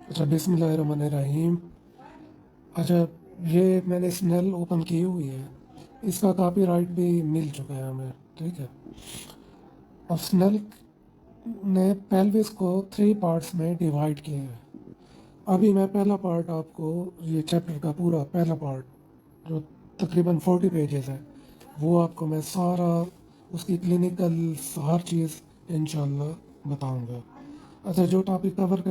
अच्छा, बिस्मिल्लाहिर्रहमानिर्रहीम। अच्छा, ये मैंने स्नेल ओपन की हुई है। इसका कॉपीराइट भी मिल चुका है हमें। ठीक है। अब स्नेल ने पेल्विस को 3 पार्ट्स में डिवाइड किया है। अभी मैं पहला पार्ट आपको, ये चैप्टर का पूरा पहला पार्ट जो तकरीबन 40 पेजेस है, वो आपको मैं सारा उसकी क्लिनिकल हर चीज़ इंशाल्लाह बताऊंगा। अच्छा, जो टॉपिक हमने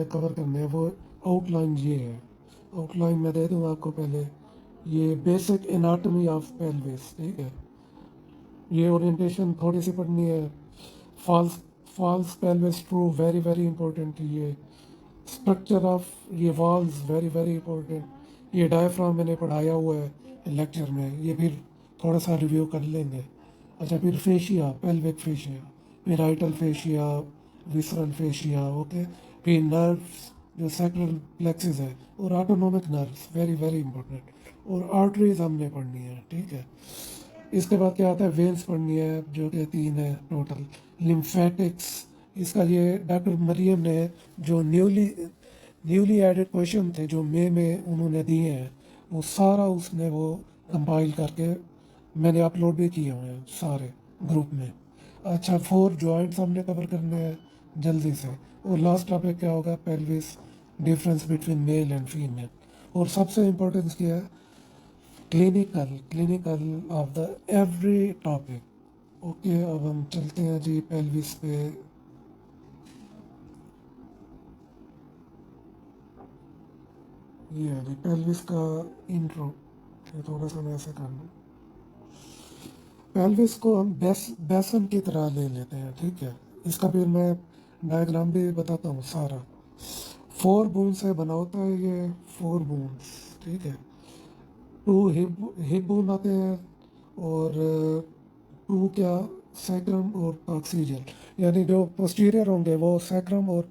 कवर करने हैं वो आउटलाइन ये है। आउटलाइन मैं दे दूँ आपको पहले। ये बेसिक एनाटॉमी ऑफ पेल्विस। ठीक है। ये ओरिएंटेशन थोड़ी सी पढ़नी है। False false pelvis true, very very important. ये स्ट्रक्चर ऑफ ये वॉल्स, वेरी वेरी इंपॉर्टेंट। ये डायफ्राम मैंने पढ़ाया हुआ है लेक्चर में, ये फिर थोड़ा सा रिव्यू कर लेंगे। अच्छा, फिर fascia, pelvic fascia, parietal fascia, visceral fascia. Okay. फिर नर्व्स, जो सैक्रल प्लेक्सिस है, और autonomic nerves, very very important. और आर्टरीज हमने पढ़नी है। ठीक है। इसके बाद क्या आता है, वेन्स पढ़नी है जो कि 3 है टोटल। लिम्फेटिक्स, इसका ये डॉक्टर मरियम ने जो न्यूली एडेड क्वेश्चन थे जो मई में उन्होंने दिए हैं, वो सारा उसने वो कंपाइल करके मैंने अपलोड भी किए हुए हैं सारे ग्रुप में। अच्छा, 4 जॉइंट्स हमने कवर करने हैं जल्दी से। और लास्ट टॉपिक क्या होगा, pelvis, difference between male and female. और सबसे इम्पोर्टेंस क्या है, clinical of the every topic. Okay, अब हम चलते हैं जी पेल्विस पे। ये है जी पेल्विस का इंट्रो। ये थोड़ा सा मैं ऐसे कर लूँ। पेल्विस को हम बेसन की तरह ले लेते हैं। ठीक है। इसका फिर मैं डायग्राम भी बताता हूँ सारा। 4 बोन से बना होता है ये, 4 बोन्स। ठीक है। 2 हिप बोन आते हैं, और 2 क्या, सैक्रम और कॉक्सिजियल। यानी जो पोस्टीरियर होंगे वो सैक्रम और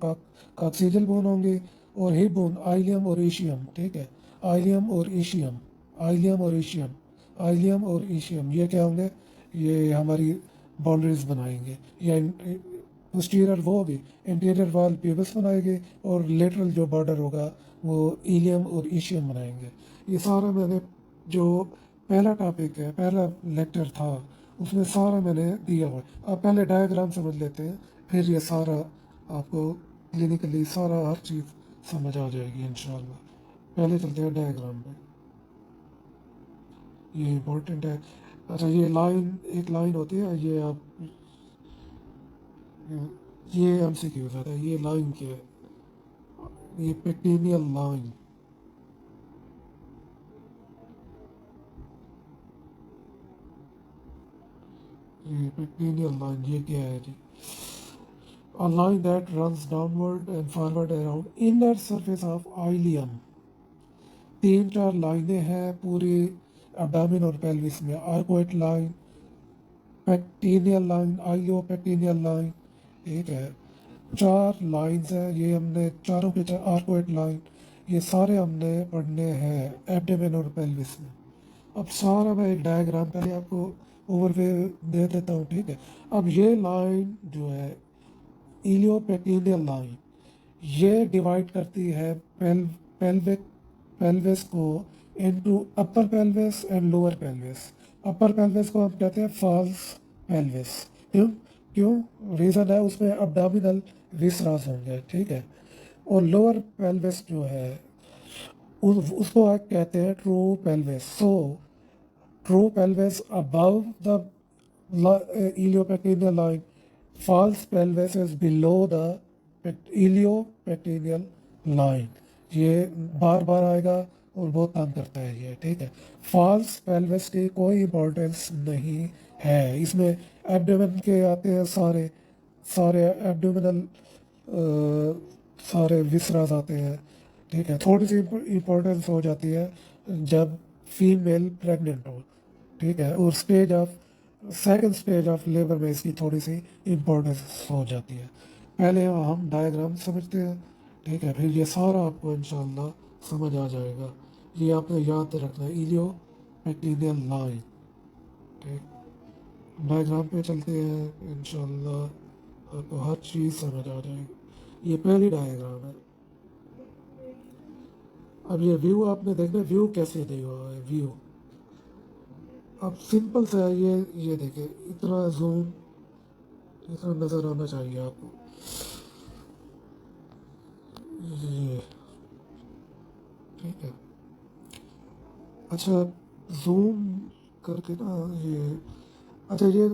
कॉक्सिजियल बोन होंगे, और हिप बोन आइलियम और ईशियम। ठीक है। आइलियम और ईशियम, आइलियम और ईशियम, आइलियम और ईशियम, ये क्या होंगे, ये हमारी बाउंड्रीज बनाएंगे। या पोस्टीरियर वो होगी, इंटीरियर वॉल प्यूबस बनाएंगे, और लेटरल जो बॉर्डर होगा वो इलियम और ईशियम बनाएंगे। ये सारा मैंने जो पहला टॉपिक है, पहला लेक्चर था, उसमें सारा मैंने दिया हुआ है। आप पहले डायग्राम समझ लेते हैं, फिर ये सारा आपको क्लिनिकली सारा हर चीज़ समझ आ जाएगी इंशाल्लाह। पहले चलते हैं डायग्राम पे। ये इम्पोर्टेंट है। अच्छा, ये लाइन, एक लाइन होती है, ये आप, ये एमसीक्यू था, ये लाइन क्या है, ये पेक्टिनियल लाइन। ये पेक्टिनियल लाइन ये क्या है जी, a line that runs downward and forward around inner surface of ileum। 3-4 लाइनें हैं पूरी एब्डामिन और पेल्विस में। आर्कोइड लाइन, पेक्टिनियल लाइन, आइलियो पेक्टिनियल लाइन। ठीक है। 4 लाइंस हैं, ये हमने चारों के चार आर्कोइड लाइन, ये सारे हमने पढ़ने हैं एब्डामिन और पेल्विस में। अब सारा मैं एक डायग्राम पहले आपको ओवरव्यू दे देता हूँ। ठीक है। अब ये लाइन जो है, इलियोपेक्टिनियल लाइन, ये डिवाइड करती है पेल्विक पेल्विस को into upper pelvis and lower pelvis. Upper pelvis को हम कहते हैं फॉल्स पेल्विस। क्यों? क्यों? रीज़न है उसमें अब्डोमिनल विसरास होंगे। ठीक है। और लोअर पेल्विस जो है उसको आप कहते हैं true pelvis. So true pelvis above the iliopectineal line, false pelvis is below the iliopectineal line। ये बार बार आएगा और बहुत तंग करता है ये। ठीक है। फॉल्स पेल्विस की कोई इम्पोर्टेंस नहीं है इसमें। एब्डोमेन के आते हैं सारे, सारे एब्डोमिनल सारे विसरास आते हैं। ठीक है। थोड़ी सी इम्पोर्टेंस हो जाती है जब फीमेल प्रेग्नेंट हो। ठीक है। और सेकंड स्टेज ऑफ लेबर में इसकी थोड़ी सी इम्पोर्टेंस हो जाती है। पहले हम डायग्राम समझते हैं। ठीक है। फिर ये सारा आपको इंशाल्लाह समझ आ जाएगा। ये आपने याद रखना है, इलियो पेक्टिनियल लाइन। ठीक। डायग्राम पे चलते हैं, इंशाल्लाह आपको हर चीज़ समझ आ जाएगी। ये पहली डायग्राम है। अब ये व्यू आपने देखना, व्यू कैसे दिया हुआ है व्यू। अब सिंपल सा है ये देखिए, इतना जूम इतना नज़र आना चाहिए आपको। ये ठीक है। अच्छा, जूम करके ना ये, अच्छा ये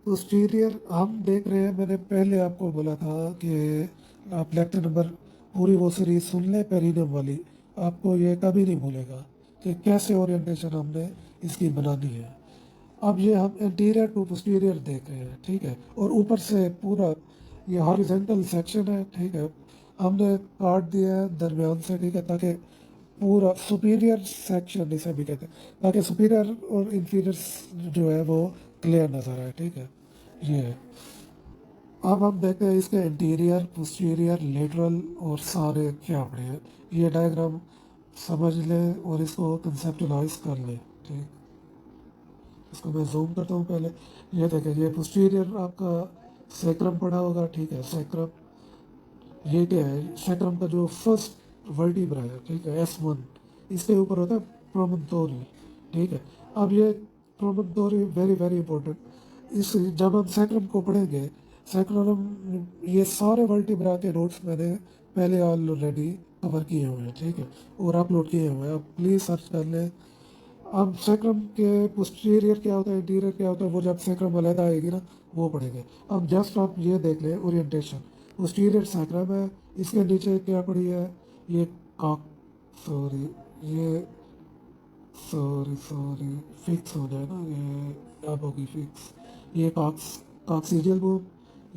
पोस्टीरियर हम देख रहे हैं। मैंने पहले आपको बोला था कि आप लेक्चर नंबर पूरी वो सीरीज सुन लें पेरिनियम वाली, आपको ये कभी नहीं भूलेगा कि कैसे ओरिएंटेशन हमने इसकी बनानी है। अब ये हम इंटीरियर टू पोस्टीरियर देख रहे हैं, ठीक है, और ऊपर से पूरा ये हॉरिजेंटल सेक्शन है, ठीक है, हमने काट दिया है दरमियान से, ठीक है, ताकि पूरा सुपीरियर सेक्शन इसे भी कहते हैं, ताकि सुपीरियर और इंफीरियर जो है वो क्लियर नज़र आए, ठीक है। ये है। अब हम देखते हैं इसके इंटीरियर पोस्टीरियर लेटरल और सारे क्या पड़े हैं। ये डायग्राम समझ लें और इसको कंसेप्चुलाइज कर लें, ठीक। इसको मैं जूम करता हूँ पहले। ये देखें, ये पोस्टीरियर आपका सैक्रम पड़ा होगा, ठीक है, सैक्रम। ये क्या है, सैक्रम का जो फर्स्ट वर्टिब्रा है, ठीक है, S1, इसके ऊपर होता है प्रोमोन्टोरी, ठीक है। अब ये प्रोमोन्टोरी वेरी वेरी इंपॉर्टेंट। इस जब हम सैक्रम को पढ़ेंगे, सैक्रम ये सारे वर्टिब्रा के नोट्स मैंने पहले ऑलरेडी कवर किए हुए हैं, ठीक है, और अपलोड किए हुए हैं, आप प्लीज़ सर्च कर लें। अब सैक्रम के पोस्टीरियर क्या होता है, इंटीरियर क्या होता है, वो जब सैक्रम अलहदा आएगी ना वो पढ़ेंगे। अब जस्ट आप ये देख लें ओरिएंटेशन, पोस्टीरियर सैक्रम है, इसके नीचे क्या पड़ी है, ये कॉक, सॉरी, ये सॉरी सॉरी फिक्स हो जाए ना, ये अब होगी फिक्स, ये कॉक्सीडियल बोन,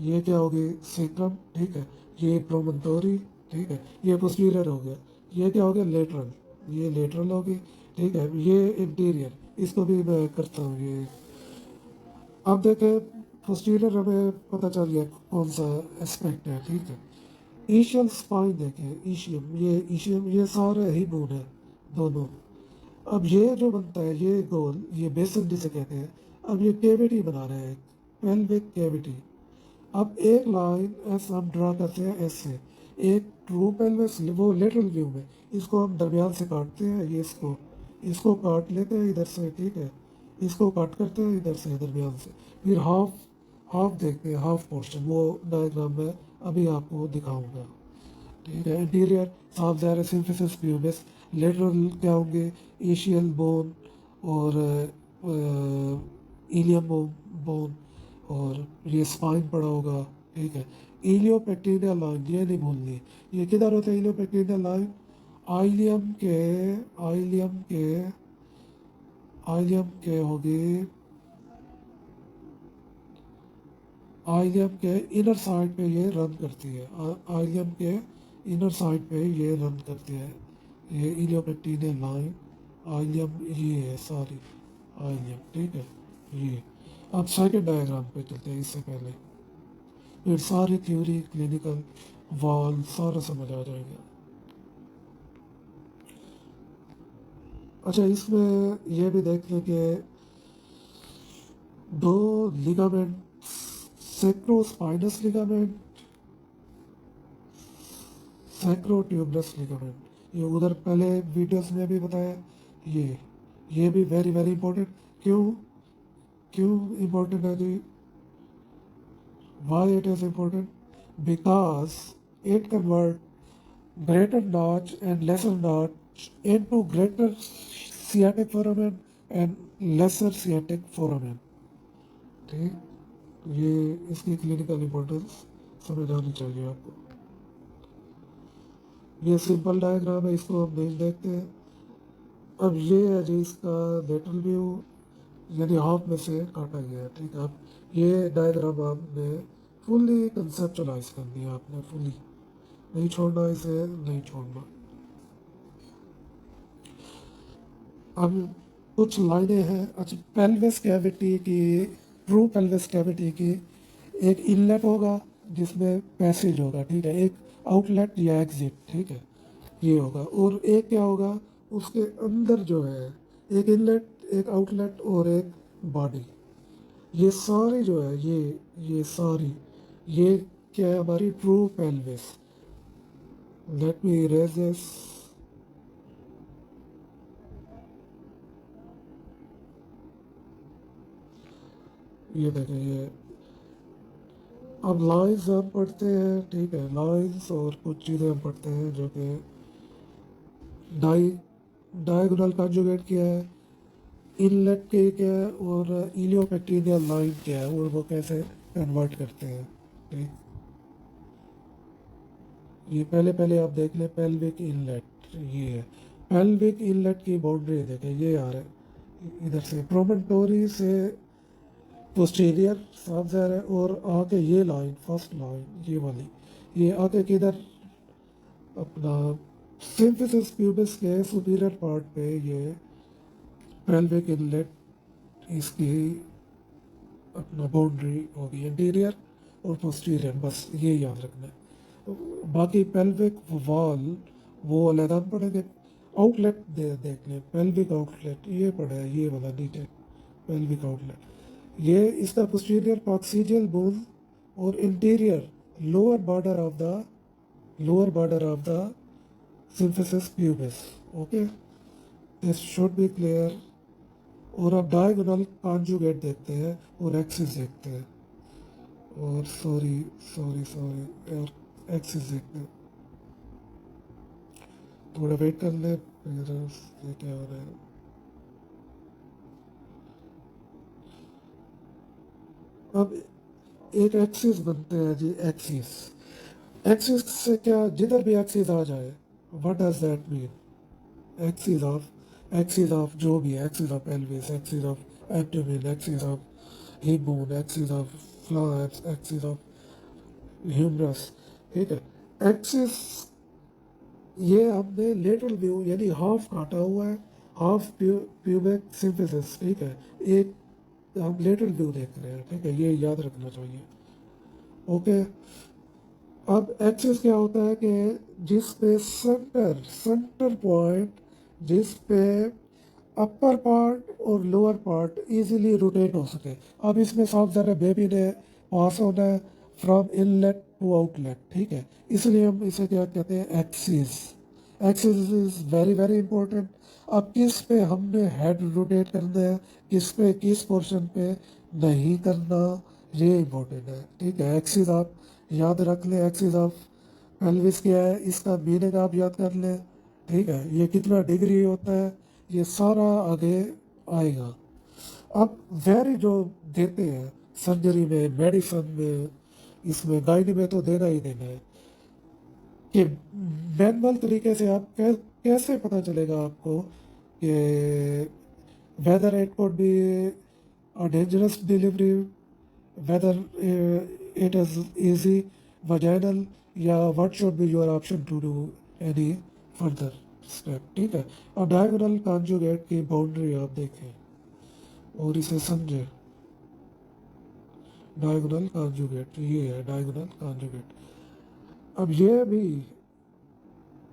ये क्या होगी सैक्रम, ठीक है, ये प्रोमोन्टोरी, ठीक है, ये पोस्टीरियर हो गया, ये क्या हो गया लेटरल, ये लेटरल होगी, ठीक है, ये इंटीरियर, इसको भी मैं करता हूँ ये। अब देखें पोस्टीरियर हमें पता चल गया कौन सा एस्पेक्ट है, ठीक है। ईशियल स्पाइन देखें, ईशियम ये सारे ही बोन है दोनों। अब ये जो बनता है ये गोल, ये बेसन जिसे कहते हैं, अब ये कैविटी बना रहे हैं, पेल्विक कैविटी। अब एक लाइन ऐसा हम ड्रा करते हैं ऐसे, एक ट्रू पेल्विस वो लेटरल व्यू में, इसको हम दरमियान से काटते हैं, ये इसको काट लेते हैं इधर से, ठीक है, इसको काट करते हैं इधर से दरमियान से, फिर हाफ हाफ देखते हैं, हाफ पोर्शन, वो डायग्राम में अभी आपको दिखाऊंगा, ठीक है। इंटीरियर साफ ज़ाहिर सिंफिसिस प्यूबिस, लेटरल क्या होंगे, एशियल बोन और इलियम बोन, और ये स्पाइन पड़ा होगा, ठीक है। इलियोपेक्टिनियल लाइन ये नहीं भूलनी, ये किधर होता है इलियोपेक्टिनियल लाइन, आइलियम के आइलियम के आइलियम के होगी, आइलियम के इनर साइड पे ये रन करती है, आइलियम के इनर साइड पे ये रन करती है, ये इलियोपेक्टिनियल लाइन, आइलियम ये है सारी आइलियम, ठीक है। ये अब सेकंड डायग्राम पे चलते हैं, इससे पहले फिर सारी थ्योरी क्लिनिकल वॉल सारा समझ आ जाएगा। अच्छा, इसमें ये भी देख लें कि दो लिगामेंट, सेक्रोस्पाइनस लिगामेंट, सैक्रोट्यूबरस लिगामेंट, ये उधर पहले वीडियोस में भी बताया। ये भी वेरी वेरी इंपॉर्टेंट। क्यों क्यों इम्पोर्टेंट है जी, why it is important, because it convert greater notch and lesser notch into greater sciatic foramen and lesser sciatic foramen, ठीक। ये इसकी क्लिनिकल इम्पोर्टेंस समझ आनी चाहिए आपको। ये सिंपल डायग्राम है, इसको हम नहीं देखते हैं। अब ये है जी इसका लेटरल व्यू, यानी हाफ में से काटा गया है, ठीक है। अब ये डायग्राम आपने फुली कंसेप्चुलाइज करनी है, आपने फुली नहीं छोड़ना, इसे नहीं छोड़ना। अब कुछ लाइनें हैं। अच्छा, पेल्विस कैविटी की, ट्रू पेल्विस कैविटी की एक इनलेट होगा जिसमें पैसेज होगा, ठीक है, एक आउटलेट या एग्जिट, ठीक है, ये होगा, और एक क्या होगा उसके अंदर जो है, एक इनलेट, एक आउटलेट और एक बॉडी। ये सारी जो है ये सारी ये क्या है हमारी true pelvis. Let me erase this. ये देखें ये अब लाइंस हम पढ़ते हैं, ठीक है, लाइंस और कुछ चीज़ें हम पढ़ते हैं जो कि डायगोनल कॉन्जुगेट क्या है, इनलेट के क्या है, और इलियोपेक्टिनियल लाइन क्या है और वो कैसे कन्वर्ट करते हैं। ठीक, ये पहले पहले आप देख लें पेल्विक इनलेट। ये है पेल्विक इनलेट की बाउंड्री, देखें ये आ रहा है इधर से प्रोमोटोरी से पोस्टीरियर साफ ज़ाहिर है, और आके ये लाइन फर्स्ट लाइन ये वाली ये आके किधर अपना सिंफिसिस प्यूबिस के सुपीरियर पार्ट पे ये पेल्विक इनलेट इसकी अपना बाउंड्री होगी इंटीरियर और पोस्टीरियर, बस ये याद रखना है। बाकी पेल्विक वॉल वो अलग पड़ेंगे। आउटलेट देख लें, पेल्विक आउटलेट ये पड़ा है ये वाला नीचे पेल्विक आउटलेट, ये इसका पोस्टीरियर कॉक्सिडियल बोन और interior lower border of the symphysis pubis. Okay, this should be clear. और अब डायगोनल कॉन्जुगेट देखते हैं और एक्सिस देखते हैं, और सॉरी सॉरी सॉरी और एक्सिस देखते हैं। थोड़ा वेट कर ले, ये क्या हो रहा है। अब एक एक्सिस बनते हैं जी, एक्सिस। एक्सिस से क्या, जिधर भी एक्सिस आ जाए, what does that mean? Axis of जो भी है, axis of pelvis, axis of abdomen, axis of hip bone, axis of flaps, axis of humerus, ठीक है। एक्सिस ये हमने लेटरल व्यू यानी हाफ काटा हुआ है, हाफ प्यूबिक सिंफिसिस, ठीक है। एक हम लेटरल व्यू देख रहे हैं, ठीक है, ये याद रखना चाहिए। ओके, अब एक्सिस क्या होता है कि जिस पे सेंटर पॉइंट, जिस पे अपर पार्ट और लोअर पार्ट इजीली रोटेट हो सके। अब इसमें साफ ज़रा बेबी ने पास होना है फ्रॉम इनलेट टू आउटलेट, ठीक है, इसलिए हम इसे क्या कहते हैं, axis. Axis is very very important. अब किस पे हमने हेड रोटेट करना है, किस पे किस पोर्शन पे नहीं करना, ये इम्पोर्टेंट है, ठीक है। एक्सिस आप याद रख लें, एक्सिस ऑफ पेल्विस क्या है, इसका मीनिंग आप याद कर लें, ठीक है। ये कितना डिग्री होता है, ये सारा आगे आएगा। अब वेरी जो देते हैं सर्जरी में, मेडिसिन में, इसमें गाइड में तो देना ही देना है कि मैनुअल तरीके से आप कैसे पता चलेगा आपको कि whether it could be a dangerous delivery, whether it is easy vaginal, या what should be your option to do any further step, ठीक है। और डायगोनल कॉन्जुगेट की बाउंड्री आप देखें और इसे समझें। डायगोनल कॉन्जुगेट ये है डायगोनल कॉन्जुगेट। अब ये भी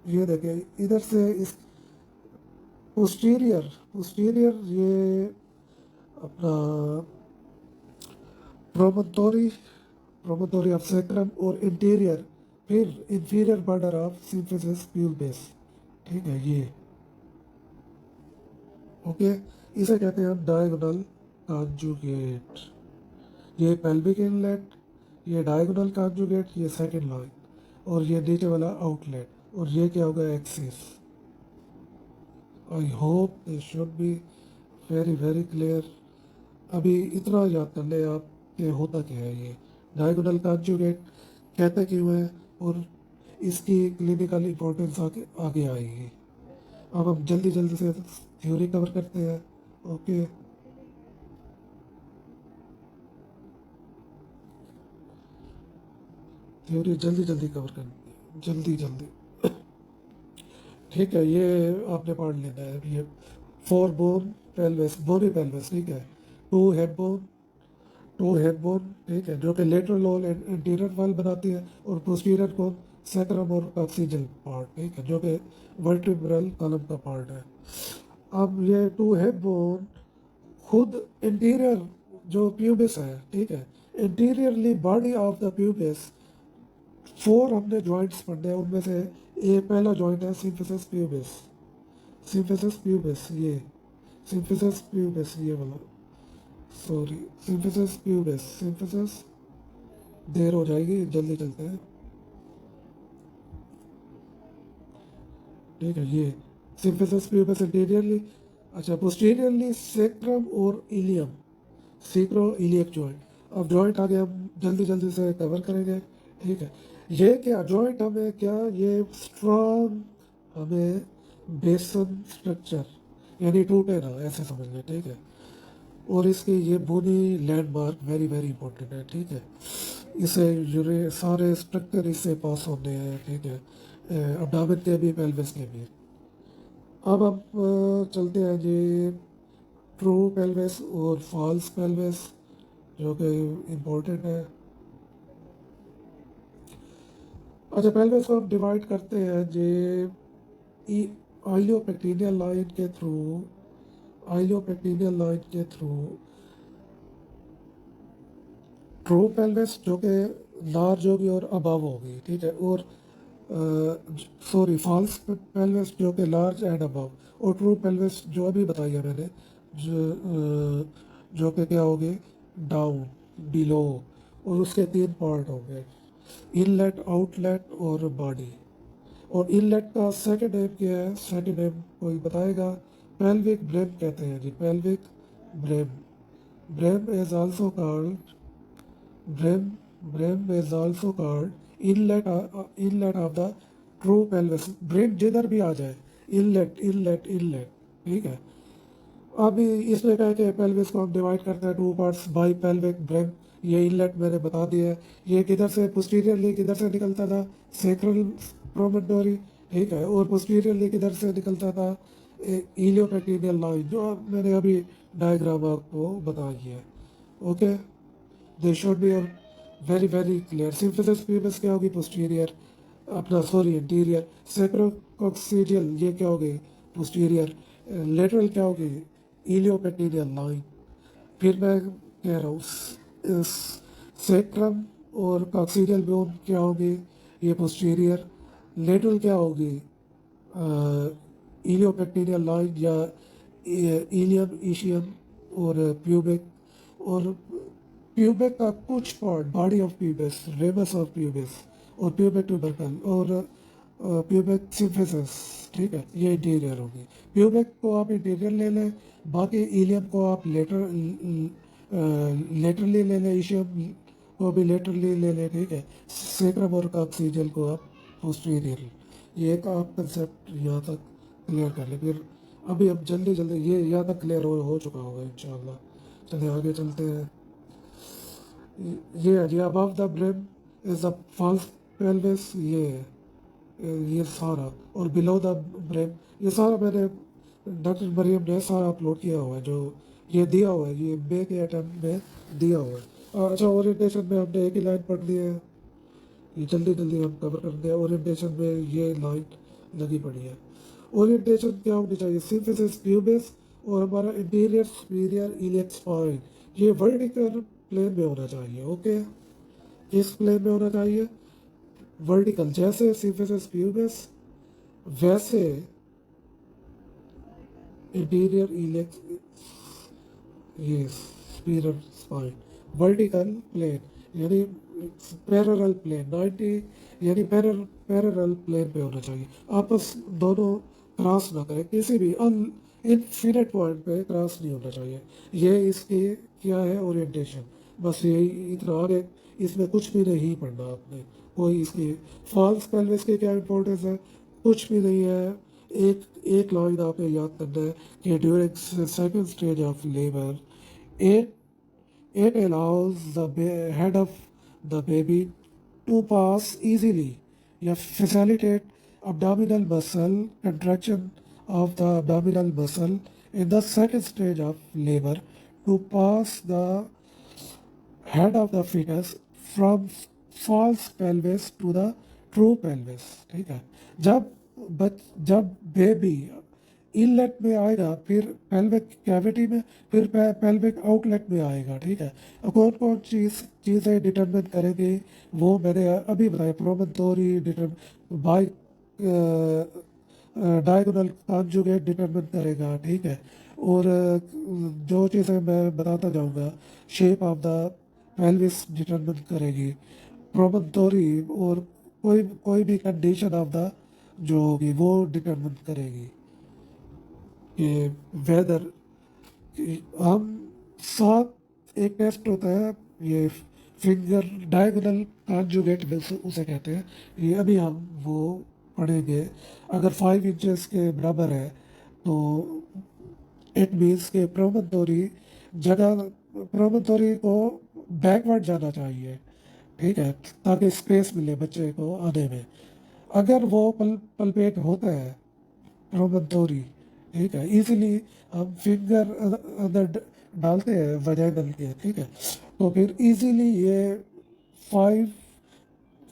ये देखें इधर से इस पोस्टीरियर ये अपना प्रोमोटोरी ऑफ सैक्रम और इंटीरियर, फिर इंफीरियर बॉर्डर ऑफ सिंफिसिस प्यूबिस, ठीक है ये। ओके, इसे कहते हैं हम डायगोनल कॉन्जुगेट। ये पेल्विक इनलेट, ये डायगोनल कॉन्जुगेट, ये सेकंड लाइन, और ये नीचे वाला आउटलेट, और ये क्या होगा, axis. I hope this should be very very clear. अभी इतना याद कर ले आप कि होता क्या है ये डायगोनल कॉन्जुगेट, कहते क्यों है, और इसकी क्लिनिकल इंपॉर्टेंस आगे आगे आएगी। अब हम जल्दी जल्दी से थ्योरी कवर करते हैं। ओके, थ्योरी जल्दी जल्दी कवर करते हैं, जल्दी जल्दी, ठीक है। ये आपने पढ़ लेना है, ये फोर बोन पेल्विस, बोनी पेल्विस, ठीक है। टू हेड बोन, ठीक है, जो कि lateral wall and interior wall बनाती है, और पोस्टीरियर बोन सैक्रम और कॉक्सिडियल पार्ट, ठीक है, जो कि वर्टिब्रल कॉलम का पार्ट है। अब ये टू हेड बोन खुद इंटीरियर जो प्यूबिस है, ठीक है, interiorly body of the pubis 4 हमने जॉइंट्स पढ़ने हैं, उनमें से एक पहला जॉइंट है सिम्फिसिस प्यूबिस। सिम्फिसिस प्यूबिस ये, सिम्फिसिस प्यूबिस ये वाला, सॉरी सिम्फिसिस प्यूबिस, सिम्फिसिस, देर हो जाएगी, जल्दी चलते हैं। ठीक है, ये सिम्फिसिस प्यूबिस इंटीरियरली, अच्छा पोस्टीरियरली सेक्रम और इलियम, सीक्रो इलियक जॉइंट। अब जॉइंट आगे हम जल्दी जल्दी से कवर करेंगे। ठीक है, ये क्या जॉइंट हमें क्या, ये स्ट्रॉन्ग हमें बेसन स्ट्रक्चर, यानी टूटे ना ऐसे समझ लें। ठीक है, और इसकी ये बोनी लैंडमार्क वेरी वेरी इंपॉर्टेंट है। ठीक है, इसे यूरे सारे स्ट्रक्चर इससे पास होने हैं। ठीक है, अब्डामन के भी पेल्विस के भी। अब हम चलते हैं जी ट्रू पेल्विस और फॉल्स पेल्विस, जो कि इम्पोर्टेंट है। अच्छा, पेल्विस को हम डिवाइड करते हैं जी आइलियोपेक्टिनियल लाइन के थ्रू, आइलियोपेक्टिनियल लाइन के थ्रू ट्रू पेल्विस जो कि लार्ज होगी और अबव होगी। ठीक है, और सॉरी फॉल्स पेल्विस जो कि लार्ज एंड अबव, और ट्रू पेल्विस जो अभी बताई है मैंने, जो कि क्या होगी, डाउन, बिलो, और उसके 3 पार्ट होंगे, इनलेट, आउटलेट और बॉडी। और इनलेट का सेकंड नेम क्या है, सेकंड नेम कोई बताएगा? पेल्विक ब्रेम कहते हैं जी, pelvic brim. Brim is also called, Brim, brim is also called inlet of the true pelvis. Brim जिधर भी आ जाए, inlet, inlet, inlet, ठीक है। अभी इसमें क्या है कि पेल्विस को हम डिवाइड करते हैं 2 पार्ट्स बाई पेल्विक ब्रेम। ये इनलेट मैंने बता दिया है। ये किधर से पोस्टीरियरली किधर से निकलता था, सेक्रल प्रोमोटरी। ठीक है, और पोस्टीरियरली किधर से निकलता था, इलियोपेक्टिनियल लाइन, जो मैंने अभी डायग्राम आपको बताई है। Okay, they should be very very clear. Symphysis pubis क्या होगी, पोस्टीरियर, अपना सॉरी इंटीरियर। सेक्रोकॉक्सिडियल ये क्या होगी, पोस्टीरियर। लेटरल क्या होगी, इलियोपेक्टिनियल लाइन। फिर मैं कह रहा हूँ सेक्रम और कॉक्सिडियल बोन क्या होगी, ये पोस्टीरियर। लेटरल क्या होगी, इलियोपेक्टिनियल लाइन या इलियम, इशियम और प्यूबिक। और प्यूबिक का कुछ part, body of pubis, रेबस of pubis, और प्यूबिक ट्यूबरकल, और प्यूबिक सिम्फिसिस। ठीक है, ये इंटीरियर होगी। प्यूबिक को आप इंटीरियर ले लें, बाकी इलियम को आप लेटरली ले लें, इशियम को भी लेटरली ले लें। ठीक है, सेक्रम और कॉक्सिडियल को आप पोस्टीरियर। ये एक आप कंसेप्ट यहाँ तक क्लियर कर लें। फिर अभी अब जल्दी जल्दी ये यहाँ तक क्लियर हो चुका होगा इंशाल्लाह। चलिए आगे चलते हैं। ये है जी above the brim is the false pelvis, ये है ये सारा। और बिलो द ब्रिम, ये सारा मैंने डॉक्टर मरियम ने सारा अपलोड किया हुआ है, जो ये दिया हुआ है, ये बे के अटेम्प्ट में दिया हुआ है। और अच्छा, ओरिएंटेशन में हमने एक ही लाइन पढ़ ली है, ये जल्दी जल्दी हम कवर करते हैं। ओरिएंटेशन में ये लाइन लगी पड़ी है। ओरिएंटेशन क्या होनी चाहिए, सिम्फिसिस प्यूबिस और हमारा इंटीरियर सुपीरियर इलियक स्पाइन, ये वर्टिकल प्लेन में होना चाहिए। ओके, किस प्लेन में होना चाहिए, वर्टिकल। जैसे सिम्फिसिस प्यूबिस वैसे इंटीरियर इलियक, ये सुपीरियर स्पाइन, वर्टिकल प्लेन यानी पैरेलल प्लेन, 90 यानी पैरेलल प्लेन पे होना चाहिए। आपस दोनों क्रॉस ना करें, किसी भी इनफिनिट पॉइंट पे क्रॉस नहीं होना चाहिए। ये इसकी क्या है, ओरिएंटेशन। बस यही इतना, आगे इसमें कुछ भी नहीं पढ़ना आपने। कोई इसकी फॉल्स पेल्विस की क्या इंपॉर्टेंस है, कुछ भी नहीं है। एक लाइन आपने याद करना है कि during second stage of labour it it allows the head of the baby to pass easily, या facilitate abdominal muscle contraction of the abdominal muscle in the second stage of labor to pass the head of the fetus from false pelvis to the true pelvis। ठीक है, जब baby inlet में आएगा, फिर pelvic cavity में, फिर pelvic outlet में आएगा, ठीक है। अब कौन कौन चीज़ें डिटरमिन करेंगे वो मैंने अभी बताया। Promontory determine by diagonal conjugate determine करेगा, ठीक है। और जो चीज़ें मैं बताता जाऊंगा, shape of the pelvis determine करेगी प्रोमोटरी, और कोई कोई भी कंडीशन ऑफ द जो होगी वो डिटरमिन करेगी कि वेदर। हम साथ एक टेस्ट होता है, ये फिंगर डायगोनल कॉन्जुगेट उसे कहते हैं। ये अभी हम वो पढ़ेंगे। अगर 5 इंचेस के बराबर है तो इट मीन्स के प्रोमोटरी को बैकवर्ड जाना चाहिए, ठीक है, ताकि स्पेस मिले बच्चे को आने में। अगर वो पलपेट होता है प्रोमोटरी, ठीक है, इजीली हम फिंगर अंदर डालते हैं वजाइनल के, ठीक है, तो फिर इजीली ये 5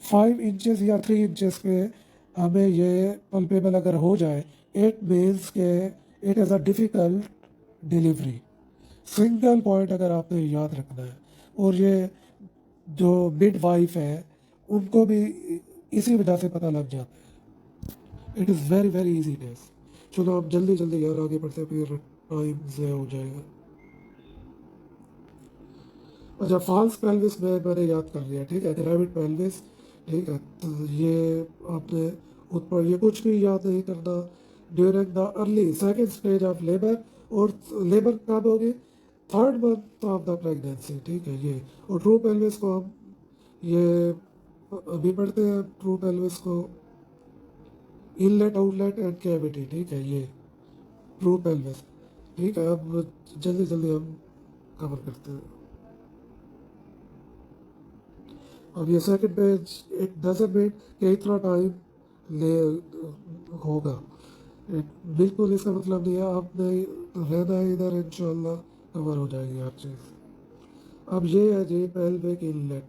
5 इंचेस या 3 इंचेस पे हमें ये पल्पेबल अगर हो जाए, इट मीन्स के it is a difficult delivery. Single point अगर आपने याद रखना है। और ये जो मिड वाइफ है उनको भी इसी वजह से पता लग जाता है। It is very very easy test. चलो अब जल्दी जल्दी यार आगे बढ़ते हैं, फिर टाइम से हो जाएगा। अच्छा, फॉल्स पेल्विस में मैंने याद कर लिया, ठीक है, ग्रेविड पेल्विस, ठीक है। तो ये आपने ऊपर ये कुछ भी याद नहीं करना। During the early second stage of labour, और लेबर कब होगी, 3rd month of the pregnancy, ठीक है ये। और ट्रू पेल्विस को हम ये अभी पढ़ते हैं। ट्रू पेल्विस को इनलेट आउटलेट एंड कैविटी, ठीक है, ये ट्रू पेल्विस, ठीक है। अब जल्दी जल्दी हम कवर करते हैं। अब ये second page, it doesn't mean कि इतना टाइम ले होगा। बिल्कुल इसका मतलब नहीं है, आपने रहना है इधर, इंशाल्लाह कवर हो जाएगी हर चीज़। अब ये है जी pelvic inlet.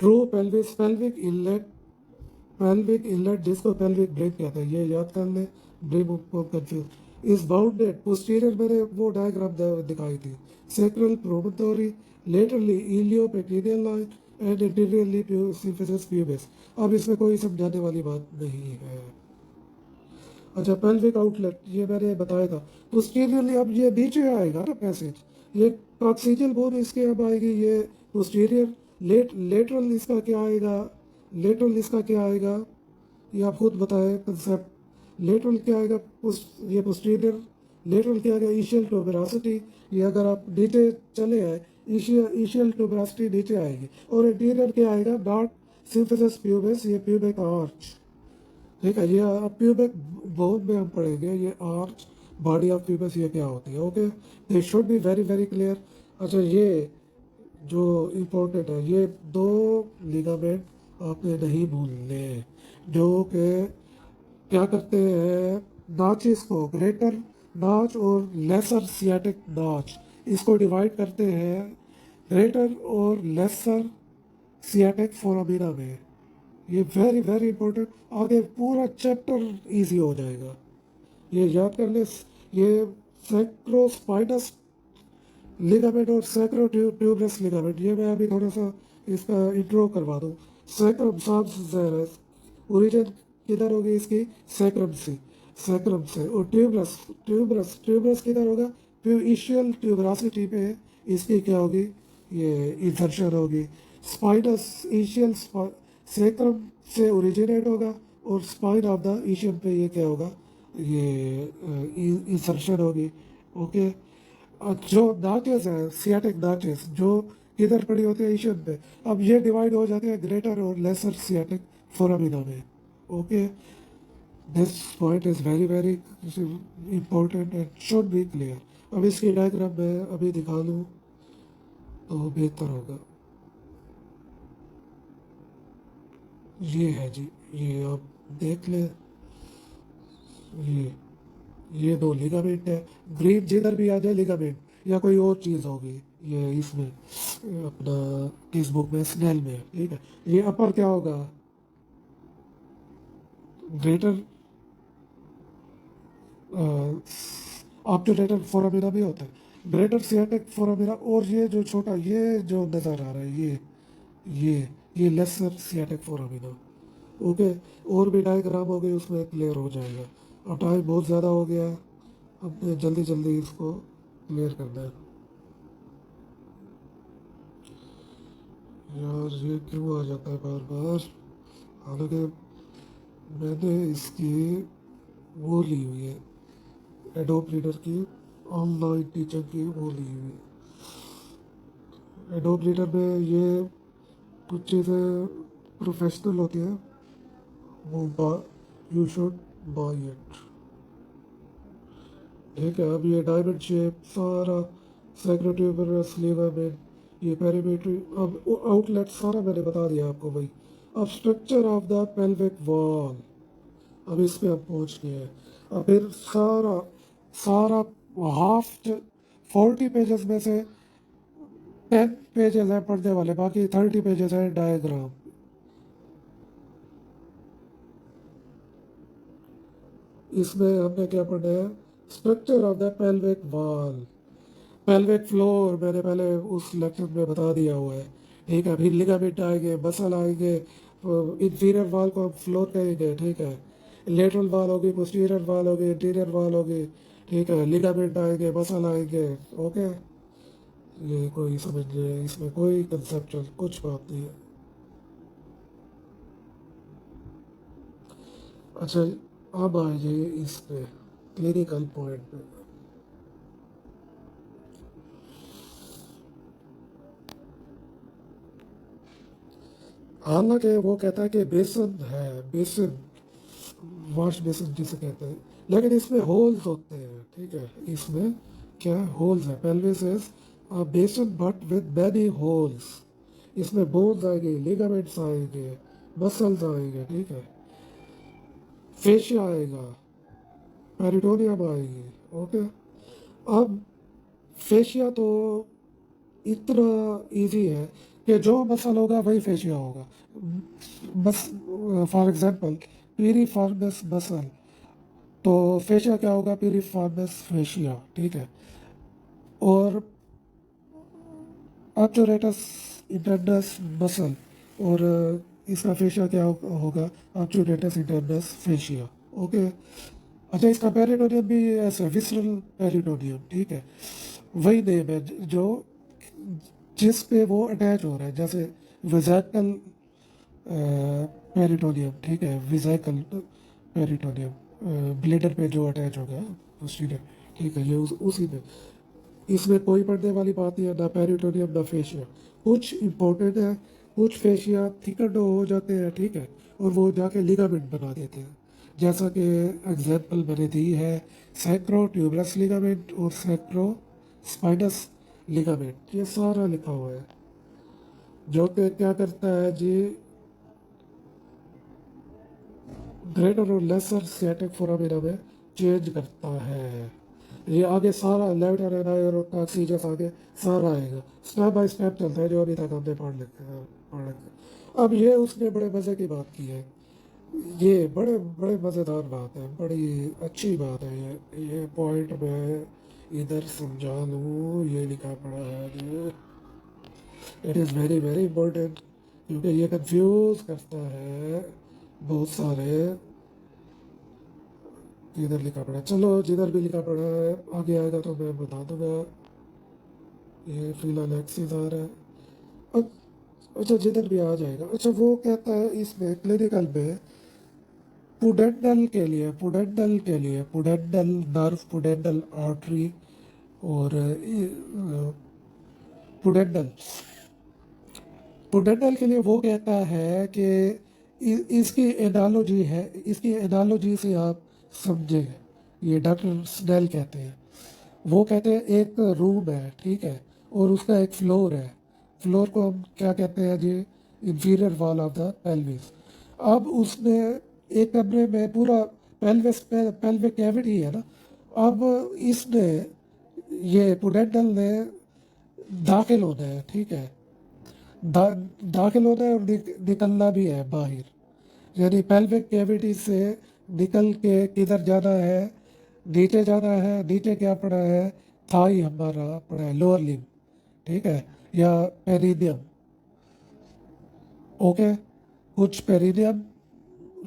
True pelvis pelvic inlet, pelvic inlet जिसको पेल्विक ब्रेक कहते हैं, ये याद कर ले। ब्रेक को कंफ्यूज इज बाउंडेड पोस्टीरियर, मैंने वो डायग्राम दिखाई थी। Sacral promontory, laterally iliopectineal line and interiorly symphysis pubis. अब इसमें कोई समझाने वाली बात नहीं है। अच्छा, पेल्विक आउटलेट ये मैंने बताया था। पोस्टीरियरली अब ये नीचे आएगा ना पैसेज, ये कॉक्सिजियल बोन इसके अब आएगी, ये पोस्टीरियर। लेटरल इसका क्या आएगा, लेटरल इसका क्या आएगा, ये आप खुद बताएं कंसेप्ट। लेटरल क्या आएगा, ये पोस्टीरियर। लेटरल क्या आएगा, ईशियल ट्यूबरॉसिटी। ये अगर आप नीचे चले आए, ईशियल ट्यूबरॉसिटी नीचे आएगी। और इंटीरियर क्या आएगा, नॉट सिम्फिसिस प्यूबिस, ये प्यूबिक आर्च, ठीक है। ये अब प्यूबिक बोन में हम पढ़ेंगे ये आर्च, बॉडी ऑफ प्यूबिस ये क्या होती है, okay. They should be very very clear. अच्छा, ये जो इम्पोर्टेंट है, ये दो लिगामेंट आपने नहीं भूलने, जो कि क्या करते हैं, नाचिस को, ग्रेटर नाच और लेसर सियाटिक नाच, इसको डिवाइड करते हैं ग्रेटर और लेसर सियाटिक फोरामिना में। ये वेरी वेरी इंपॉर्टेंट, आगे पूरा चैप्टर इजी हो जाएगा, ये याद कर ले। ये सैक्रोस्पाइनस लिगामेंट और सैक्रो ट्यूबरस लिगामेंट, ये मैं अभी थोड़ा सा इसका इंट्रो करवा दूँ। सैक्रम साब्सियरस, ओरिजिन किधर होगी इसकी, सैक्रम से, सैक्रम से। और ट्यूबरस, ट्यूबरस किधर होगा, इशियल ट्यूबरासिटी पे इसकी क्या होगी, ये इंसर्शन होगी। स्पाइनस इशियल सैक्रम से ओरिजिनेट होगा, और स्पाइन ऑफ द ईशियम पे ये क्या होगा, ये इंसर्शन होगी, ओके। जो नाचेस है, सियाटिक नाचेस, जो किधर पड़ी होती है, ईशियम पे। अब ये डिवाइड हो जाते हैं ग्रेटर और लेसर सियाटिक फोरामिना में, okay. This point is very very important and should be clear. अब इसकी डायग्राम मैं अभी दिखा दूँ तो बेहतर होगा। ये है जी, ये आप देख ले, ये ये दो लिगामेंट है। ग्रीन जिधर भी आ जाए लिगामेंट या कोई और चीज़ होगी, ये इसमें अपना किस बुक में, स्नेल में, ठीक है। ये अपर क्या होगा, ग्रेटर ऑब्टुरेटर फोरामिना भी होता है, ग्रेटर सियाटिक फोरामिना, और ये जो छोटा ये जो नज़र आ रहा है ये ये लेसर सियाटिक फोरामिना। ओके, और भी डायग्राम हो गए उसमें क्लियर हो जाएगा। अब टाइम बहुत ज़्यादा हो गया है, अब जल्दी जल्दी इसको क्लियर करना है। यार ये क्यों आ जाता है बार बार, हालांकि मैंने इसकी वो ली हुई है, एडोब रीडर की ऑनलाइन टीचर की वो ली हुई है। एडोब रीडर में ये कुछ चीज़ें प्रोफेशनल होती है, वो यू शुड बाई इट। ठीक है, अब ये डायमंड शेप सारा सेक्रेटिव स्लीवर, ये पेरीमीटर, अब आउटलेट सारा मैंने बता दिया आपको भाई। अब structure of the pelvic wall, अब इस पे हम पहुंच गए हैं। अब फिर सारा सारा हाफ 40 पेजेस में से 10 पेजेस हैं पढ़ने वाले, बाकी 30 पेजेस हैं डायग्राम। इसमें हमने क्या पढ़ना है, structure of the pelvic wall, pelvic floor मैंने पहले उस लेक्चर में बता दिया हुआ है। ठीक है, फिर लिगामेंट आएंगे, मसल आएंगे, इंफीरियर वॉल को हम फ्लोर कहेंगे। ठीक है, लेटरल वॉल होगी, पोस्टीरियर वॉल होगी, इंटीरियर वॉल होगी। ठीक है, लिगामेंट आएंगे, मसल आएंगे। ओके, ये कोई समझिए, इसमें कोई कंसेप्चुअल कुछ बात नहीं है। अच्छा, अब आ जाइए इस पे क्लिनिकल पॉइंट पे। हालांकि वो कहता है कि बेसन है, बेसन, वॉश बेसिन जिसे कहते हैं, लेकिन इसमें होल्स होते हैं। ठीक है, इसमें क्या होल्स है, pelvis is a basin but with many holes. इसमें बोन्स आएंगे, लिगामेंट्स आएंगे, मसल्स आएंगे। ठीक है, फेशिया आएगा, पेरिटोनियम आएगी। ओके, अब फेशिया तो इतना इजी है कि जो मसल होगा वही फेशिया होगा। बस फॉर एग्जांपल पीरिफॉर्मिस मसल, तो फेशिया क्या होगा, पीरिफॉर्मिस फेशिया। ठीक है, और ऑब्टूरेटस इंटरनस मसल, और इसका फेशिया क्या होगा, ऑब्टूरेटस इंटरनस फेशिया। ओके, अच्छा, इसका पेरिटोनियम भी ऐसा विसरल पेरिटोनियम। ठीक है, वही नेम है जो जिस पे वो अटैच हो रहा है, जैसे विजाइकल पेरिटोनियम। ठीक है, विजाइकल पेरिटोनियम ब्लेडर पे जो अटैच हो गया उसी ने। ठीक है, ये उसी में, इसमें कोई पढ़ने वाली बात नहीं है, ना पेरिटोनियम ना फेशिया। कुछ इंपॉर्टेंट है, कुछ फेशिया थिकन हो जाते हैं। ठीक है, और वो जाके लिगामेंट बना देते हैं, जैसा कि एग्जाम्पल मैंने दी है, सैक्रो ट्यूबरस लिगामेंट और सैक्रो स्पाइनस लिगामेंट, ये सारा लिखा हुआ है। जो कि क्या करता है जी, ग्रेटर और लेसर सियाटिक फोरामिना में चेंज करता है। ये आगे सारा लेफ्ट और राइट और टॉक्सीजस आगे सारा आएगा, स्टेप बाय स्टेप चलता है, जो अभी तक हमने पढ़ रखा। अब ये उसने बड़े मज़े की बात की है, ये बड़े बड़े मज़ेदार बात है, बड़ी अच्छी बात है। ये पॉइंट मैं इधर समझा लूँ, ये लिखा पड़ा है ये, it is very very important, क्योंकि ये कंफ्यूज करता है बहुत सारे। इधर लिखा पड़ा है, चलो जिधर भी लिखा पड़ा है आगे आएगा तो मैं बता दूंगा। ये फिलहाल एक्सिस आ रहा है। अब अच्छा, जिधर भी आ जाएगा। अच्छा, वो कहता है इसमें क्लिनिकल में पुडेंडल नर्व, पुडेंडल आर्टरी, और पुडेंडल पुडेंडल के लिए वो कहता है कि इसकी एनालॉजी है, इसकी एनालॉजी से आप समझें, ये डॉक्टर स्नेल कहते हैं। वो कहते हैं एक रूम है, ठीक है, और उसका एक फ्लोर है, फ्लोर को हम क्या कहते हैं जी, inferior wall of the pelvis. अब उसने एक कमरे में पूरा पेल्विस पे पेल्विक कैविटी है ना, अब इसने ये पुडेंडल ने दाखिल होना है। ठीक है, दा, दाखिल होना है और निकलना भी है बाहर, यानी पेल्विक कैविटी से निकल के किधर जाना है, नीचे जाना है, नीचे क्या पड़ा है, थाई हमारा पड़ा है, लोअर लिम्ब, ठीक है, या पेरिनियम। ओके, कुछ पेरिनियम,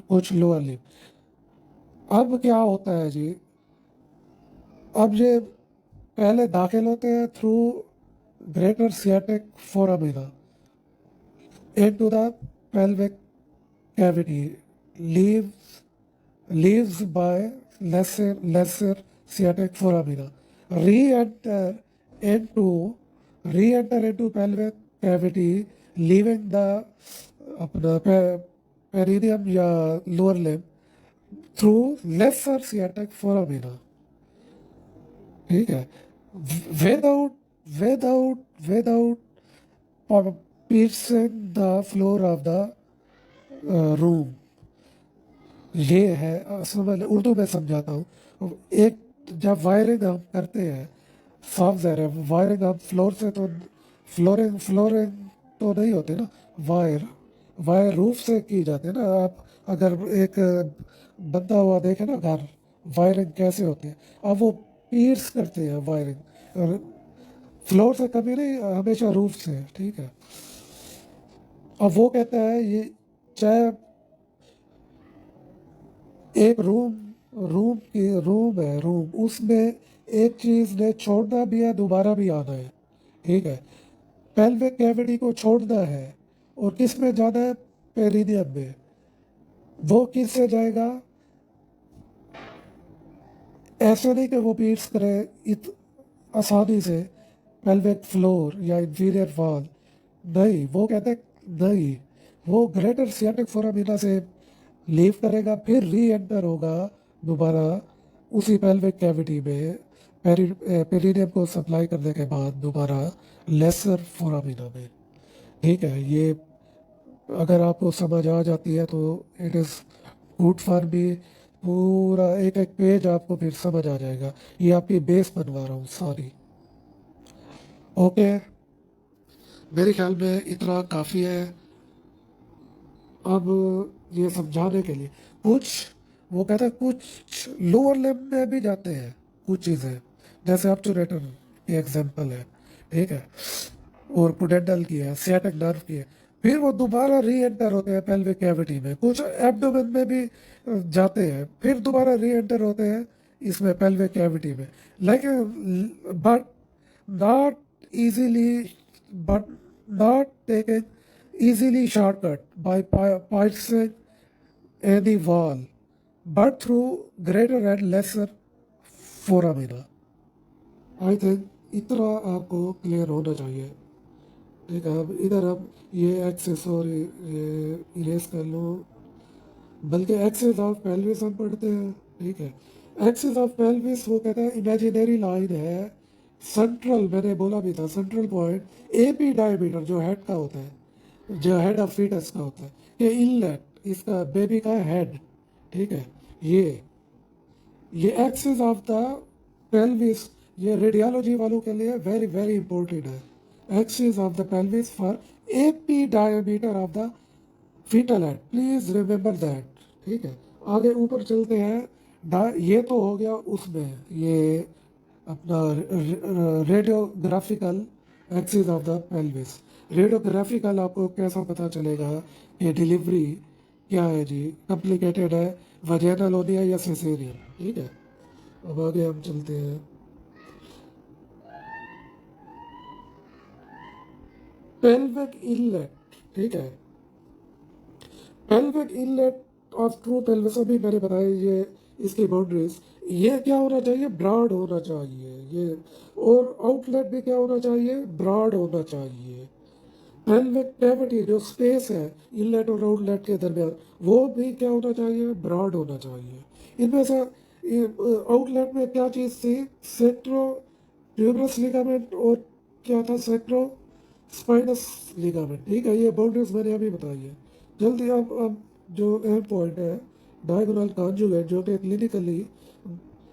कुछ लोअर लिम्ब। अब क्या होता है जी, अब ये पहले दाखिल होते हैं through greater sciatic foramina into the pelvic cavity, leaves leaves by lesser sciatic foramina, re-enter into re-enter into pelvic cavity, leaving the अपना पेरिनियम या lower limb through lesser sciatic foramina, ठीक है, without without without piercing the floor of the room. ये है असल में उर्दू में समझाता हूँ। एक जब वायरिंग हम करते हैं, साफ ज़ाहिर है वायरिंग हम फ्लोर से तो फ्लोरिंग फ्लोरिंग तो नहीं होती ना, वायर वायर रूफ से की जाती है ना। आप अगर एक बंदा हुआ देखे ना घर, वायरिंग कैसे होती है, अब वो पीर्स करते हैं वायरिंग, और फ्लोर से कभी नहीं, हमेशा रूफ से, ठीक है। अब वो कहता है ये चाहे एक रूम है, रूम उसमें एक चीज ने छोड़ना भी है, दोबारा भी आना है, ठीक है। पेल्विक कैविटी को छोड़ना है और किस में जाना है, पेरिनियम में। वो किस से जाएगा, ऐसा नहीं कि वो पीट्स करे इत आसानी से पेल्विक फ्लोर या इंफीरियर वॉल, नहीं, वो कहते हैं नहीं, वो ग्रेटर सियाटिक फोरामिना से लीव करेगा, फिर री एंटर होगा दोबारा उसी पेल्विक कैविटी में, पेरिनियम को सप्लाई करने के बाद दोबारा लेसर फोरामिना में, ठीक है। ये अगर आपको समझ आ जाती है तो it is good for me. पूरा एक एक पेज आपको फिर समझ आ जाएगा। ये आपकी बेस बनवा रहा हूँ सारी। ओके, मेरे ख्याल में इतना काफ़ी है अब ये समझाने के लिए। कुछ वो कहता है कुछ लोअर लिम्ब में भी जाते हैं कुछ चीज़ें, जैसे ऑब्टूरेटर की एग्जांपल है, ठीक है, और पुडेंटल की है, सियाटिक नर्व की है। फिर वो दोबारा री एंटर होते हैं पेल्विक कैविटी में, कुछ एब्डोमेन में भी जाते हैं, फिर दोबारा री एंटर होते हैं इसमें पेल्विक कैविटी में, लेकिन but not easily but not taken easily shortcut by piercing any wall but through greater and lesser foramina। I think इतना आपको क्लियर होना चाहिए, ठीक है। अब इधर अब ये एक्सेस और ये इरेज कर लो, बल्कि एक्सेस ऑफ पेल्विस हम पढ़ते हैं, ठीक है। एक्सेस ऑफ पेल्विस वो कहता है इमेजिनरी लाइन है, सेंट्रल, मैंने बोला भी था सेंट्रल पॉइंट एपी डायमीटर जो हेड का होता है, जो हेड ऑफ फीटस का होता है, ये इनलेट इसका बेबी का हेड, ठीक है। ये एक्सिस ऑफ द पेल्विस, ये रेडियोलॉजी वालों के लिए वेरी वेरी इंपॉर्टेंट है। Axis of the pelvis for AP diameter of the fetal head, please remember that, ठीक है। आगे ऊपर चलते हैं। ये तो हो गया उसमें, ये अपना रेडियोग्राफिकल एक्सिस ऑफ द पेल्विस। रेडियोग्राफिकल आपको कैसा पता चलेगा कि डिलीवरी क्या है जी, कॉम्प्लिकेटेड है, वजेनल होनी है या सिसेरियन, ठीक है। अब आगे हम चलते हैं। पेल्विक इनलेट, ठीक है, pelvic inlet of true pelvis, अभी मैंने बताया ये इसकी बाउंड्रीज, ये क्या होना चाहिए, ब्रॉड होना चाहिए ये, और आउटलेट भी क्या होना चाहिए, ब्रॉड होना चाहिए। पेल्विक कैविटी जो स्पेस है इनलेट और आउटलेट के दरमियान, वो भी क्या होना चाहिए, ब्रॉड होना चाहिए। इनमें से आउटलेट में क्या चीज़ थी, सेक्ट्रो ट्यूबरस लिगामेंट, और क्या था, सेक्ट्रो स्पाइनस लिगामेंट, ठीक है। ये बाउंड्रीज मैंने अभी बताई है। जल्दी अब जो अहम पॉइंट है, डायगोनल कॉन्जुगेट, जो कि क्लिनिकली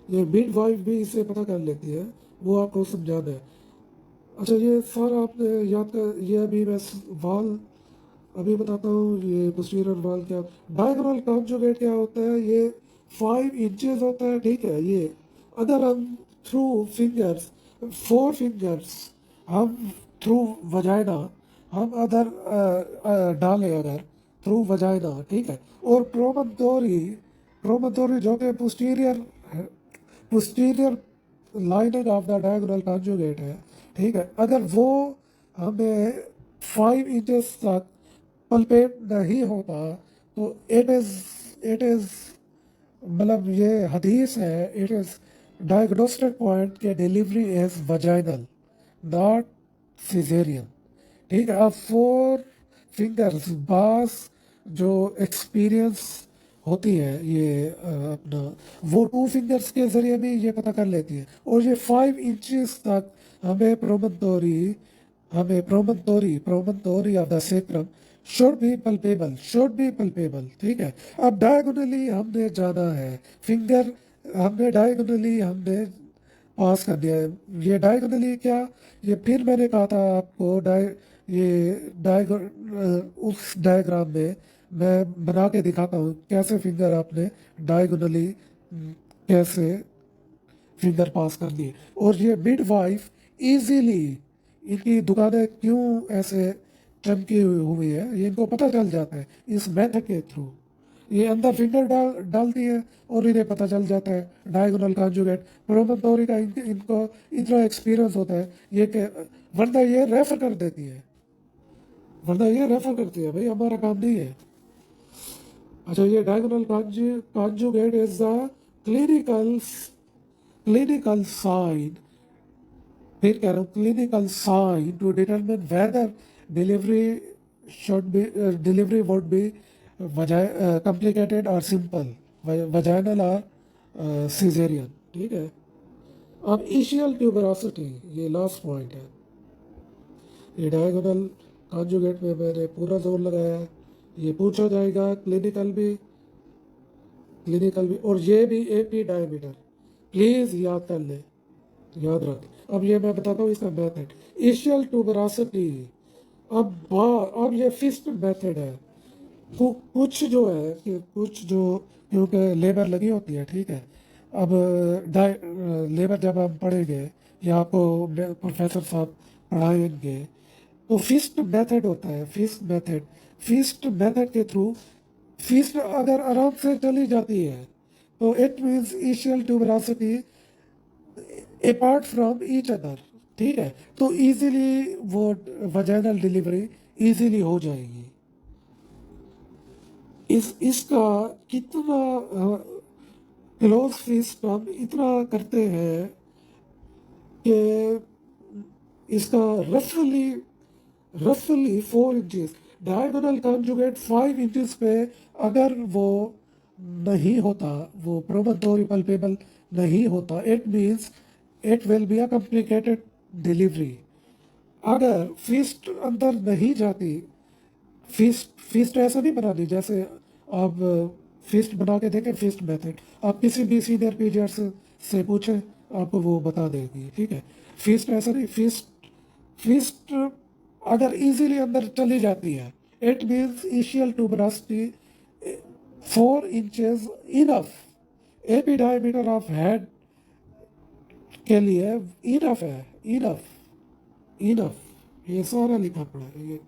ये मिड वाइफ भी इसे पता कर लेती है, वो आपको समझाना है। अच्छा, ये सारा आपने याद कर, ये अभी मैं वाल अभी बताता हूँ, ये पोस्टीरियर वाल क्या, डायगोनल कॉन्जुगेट क्या होता है, ये 5 इंचेस होता है, ठीक है। ये अगर हम थ्रू फिंगर्स, 4 फिंगर्स हम थ्रू वजाइना हम अदर डालें अगर थ्रू वजाइना, ठीक है, और प्रोमोटोरी जो कि posterior lining of the diagonal conjugate है, ठीक है, अगर वो हमें 5 इंचेस तक पल्पेट नहीं होता तो इट इज़ मतलब ये हदीस है, इट इज़ डायग्नोस्टिक पॉइंट के delivery is vaginal not caesarean, ठीक है। अब 4 फिंगर्स बास जो एक्सपीरियंस होती है ये अपना वो 2 फिंगर्स के ज़रिए भी ये पता कर लेती है, और ये 5 इंचेस तक हमें promontory of the sacrum should be palpable, ठीक है। अब डायगोनली हमने जाना है, फिंगर हमने डायगोनली हमने पास कर दिया है। ये डायगोनली क्या, ये फिर मैंने कहा था आपको ये डायगो उस डायग्राम में मैं बना के दिखाता हूँ कैसे फिंगर आपने डायगोनली कैसे फिंगर पास करनी है। और ये मिड वाइफ इजीली, इनकी दुकानें क्यों ऐसे चमकी हुई है ये इनको पता चल जाता है इस मेथड के थ्रू। ये अंदर फिंगर डालती है और इन्हें पता चल जाता है डायगोनल कॉन्जुगेट प्रोमोटोरी का इनको इतना एक्सपीरियंस होता है ये कि वरना ये रेफर कर देती है, वरना ये रेफर करती है, भाई हमारा काम नहीं है। अच्छा, ये diagonal conjugate is the clinical clinical sign, फिर कह रहा हूँ clinical sign to determine whether delivery delivery would be complicated और सिंपल, वजाइनल और सिजेरियन, ठीक है। अब इशियल ट्यूबरोसिटी, ये लास्ट पॉइंट है। ये डायगोनल कॉन्जुगेट में मैंने पूरा जोर लगाया है, ये पूछा जाएगा क्लिनिकल भी, और ये भी एपी डायमीटर, प्लीज याद कर ले, याद रख। अब ये मैं बताता हूँ इसका मेथड, इशियल ट्यूबरोसिटी। अब ये फिस्ट मेथड है। कुछ जो है कि कुछ जो क्योंकि लेबर लगी होती है, ठीक है। अब लेबर जब हम पढ़ेंगे या आपको प्रोफेसर साहब पढ़ाएंगे तो फिस्ट मेथड होता है, फिस्ट मेथड के थ्रू फिस्ट अगर आराम से चली जाती है तो it means essential tuberosity apart from each other, ठीक है, तो इजीली वो वजाइनल डिलीवरी इजीली हो जाएगी। इसका कितना क्लोज फिस्ट हम इतना करते हैं कि इसका रफली 4 इंचेस, डायगोनल कॉन्जुगेट 5 इंचेस पे अगर वो नहीं होता, वो प्रोमोटोरी पल्पेबल नहीं होता, it means it will be a complicated delivery. अगर फिस्ट अंदर नहीं जाती, फिस्ट ऐसा नहीं बनानी जैसे आप फिस्ट बना के देखें, फिस्ट मेथड आप किसी भी सीनियर पीजियर से पूछें, आपको वो बता देगी, ठीक है। फिस्ट ऐसा नहीं, फिस्ट अगर इजीली अंदर चली जाती है it means essential tuberosity 4 inches enough, AP diameter of head के लिए इनफ है, इनफ ये सारा लिखा पड़ा है, ये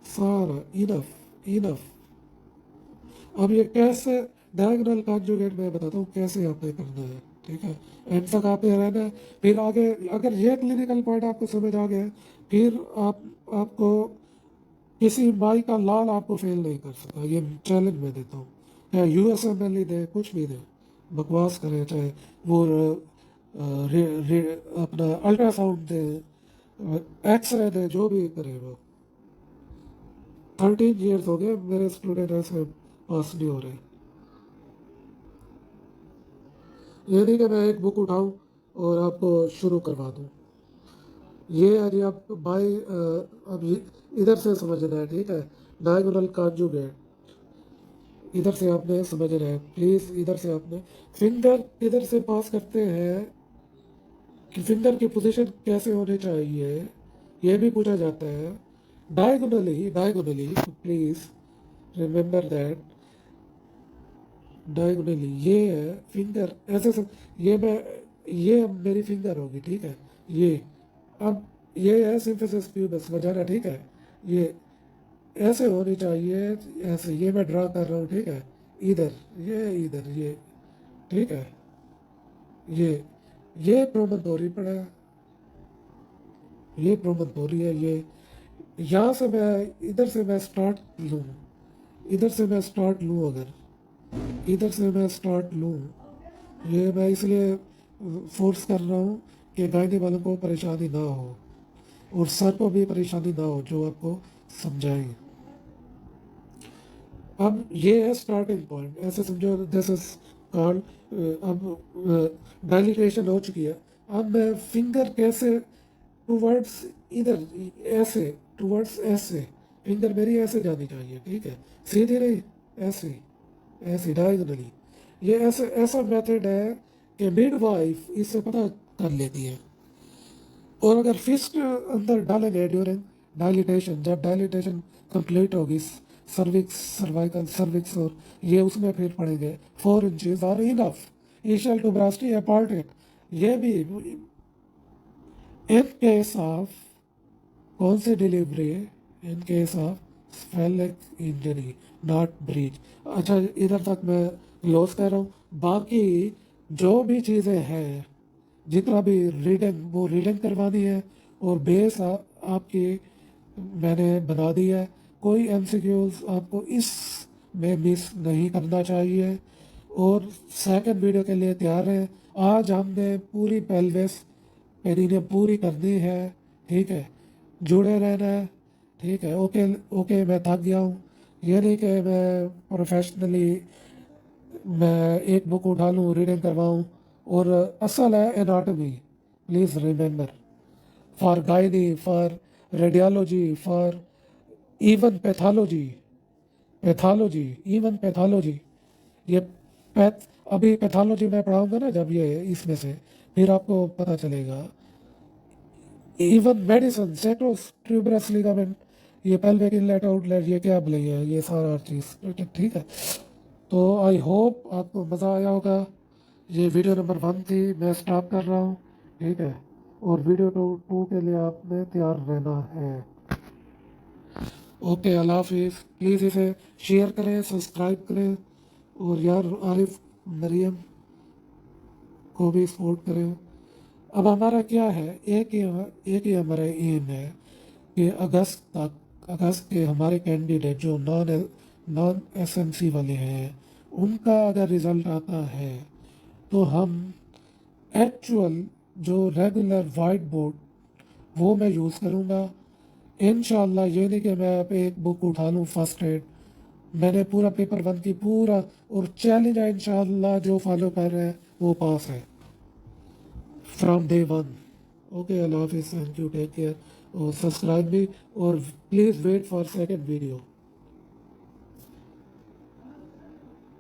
सारा इनफ इनफ। अब ये कैसे डायगोनल कॉन्जुगेट मैं बताता हूँ कैसे आपने करना है, ठीक है। एंड तक आपने रहना है, फिर आगे अगर ये क्लिनिकल पॉइंट आपको समझ आ गया फिर आपको किसी माई का लाल आपको फेल नहीं कर सकता, ये चैलेंज मैं देता हूँ। या यूएसएमएल ही दे, कुछ भी दे, बकवास करे, चाहे वो अपना अल्ट्रासाउंड दे, एक्सरे दे, जो भी करे वो। 13 ईयर्स हो गए मेरे स्टूडेंट ऐसे पास नहीं हो रहे। ये नहीं कि मैं एक बुक उठाऊं और आपको शुरू करवा दूं, ये यदि आप बाई अब इधर से समझना है, ठीक है। डायगोनल कॉन्जुगेट इधर से आपने समझना है, प्लीज़ इधर से आपने फिंगर इधर से पास करते हैं कि फिंगर की पोजीशन कैसे होनी चाहिए, ये भी पूछा जाता है। Diagonally please remember that, diagonally ये है फिंगर ऐसे ये मैं ये अब मेरी फिंगर होगी, ठीक है। ये अब ये है सिंथेसिस प्यूबिस वजाना, ठीक है। ये ऐसे होनी चाहिए, ऐसे। ये मैं ड्रा कर रहा हूँ, ठीक है। इधर इधर ये, ठीक है। ये प्रोमोटोरी पड़ा है, ये प्रोमोटोरी है। ये यहाँ से मैं इधर से मैं स्टार्ट लूँ, इधर से मैं स्टार्ट लूँ, अगर इधर से मैं स्टार्ट लूँ, ये मैं इसलिए फोर्स कर रहा हूँ कि गायने वालों को परेशानी ना हो और सर को भी परेशानी ना हो, जो आपको समझाएं। अब ये है स्टार्टिंग पॉइंट, ऐसे समझो दिस इज कॉल्ड। अब डायलिटेशन हो चुकी है। अब मैं फिंगर कैसे टूवर्ड्स इधर, ऐसे टूवर्ड्स, ऐसे फिंगर मेरी ऐसे जानी चाहिए, ठीक है। सीधी नहीं, ऐसे, ऐसे डायगोनली। ये ऐसे ऐसा मेथड है कि मिडवाइफ इससे पता कर लेती है। और अगर फिस्ट अंदर डालेंगे ड्यूरिंग डायलिटेशन, जब डायलिटेशन कंप्लीट होगी, सर्विक्स, सर्वाइकल सर्विक्स, और ये उसमें फिर पड़ेंगे 4 inches are enough ischial tuberosities apart. ये भी इन केस ऑफ कौन सी डिलीवरी, इन केस ऑफ स्पेलिक इंजरी नॉट ब्रीच। अच्छा, इधर तक मैं क्लोज कर रहा हूँ। बाकी जो भी चीज़ें हैं, जितना भी रीडिंग, वो रीडिंग करवानी है। और बेस आपकी मैंने बना दी है। कोई एमसीक्यूज आपको इस में मिस नहीं करना चाहिए। और सेकंड वीडियो के लिए तैयार है। आज हमने पूरी पेल्विस पेरिनियम पूरी करनी है, ठीक है। जुड़े रहना है, ठीक है। ओके ओके, मैं थक गया हूँ। ये नहीं कि मैं प्रोफेशनली मैं एक बुक उठा लूँ, रीडिंग करवाऊँ। और असल है anatomy, please remember, for gynae, for radiology, for even pathology, pathology, even pathology. ये पैथ अभी पैथोलॉजी मैं पढ़ाऊंगा ना जब, ये इसमें से फिर आपको पता चलेगा। इवन मेडिसिन, सेक्रोस ट्यूबरस लिगामेंट, ये पेल्विक इनलेट आउटलेट, ये क्या बोले, ये सारा चीज़, ठीक है। तो आई होप आपको मज़ा आया होगा। ये वीडियो नंबर 1 थी, मैं स्टॉप कर रहा हूँ, ठीक है। और वीडियो 2 के लिए आपने तैयार रहना है। ओके, अल्लाह हाफिज़। प्लीज़ इसे शेयर करें, सब्सक्राइब करें, और यार आरिफ मरियम को भी सपोर्ट करें। अब हमारा क्या है, एक ही हमारा एम है कि अगस्त तक, अगस्त के हमारे कैंडिडेट जो नॉन एसएमसी वाले हैं, उनका अगर रिज़ल्ट आता है तो हम एक्चुअल जो रेगुलर वाइट बोर्ड वो मैं यूज़ करूँगा। इंशाल्लाह ये नहीं कि मैं आप एक बुक उठा लूँ फर्स्ट एड। मैंने पूरा पेपर 1 की पूरा, और चैलेंज है इंशाल्लाह जो फॉलो कर रहे हैं वो पास है फ्रॉम डे 1। ओके, अल्लाह हाफिज़, थैंक यू, टेक केयर, और सब्सक्राइब भी, और please wait for second video.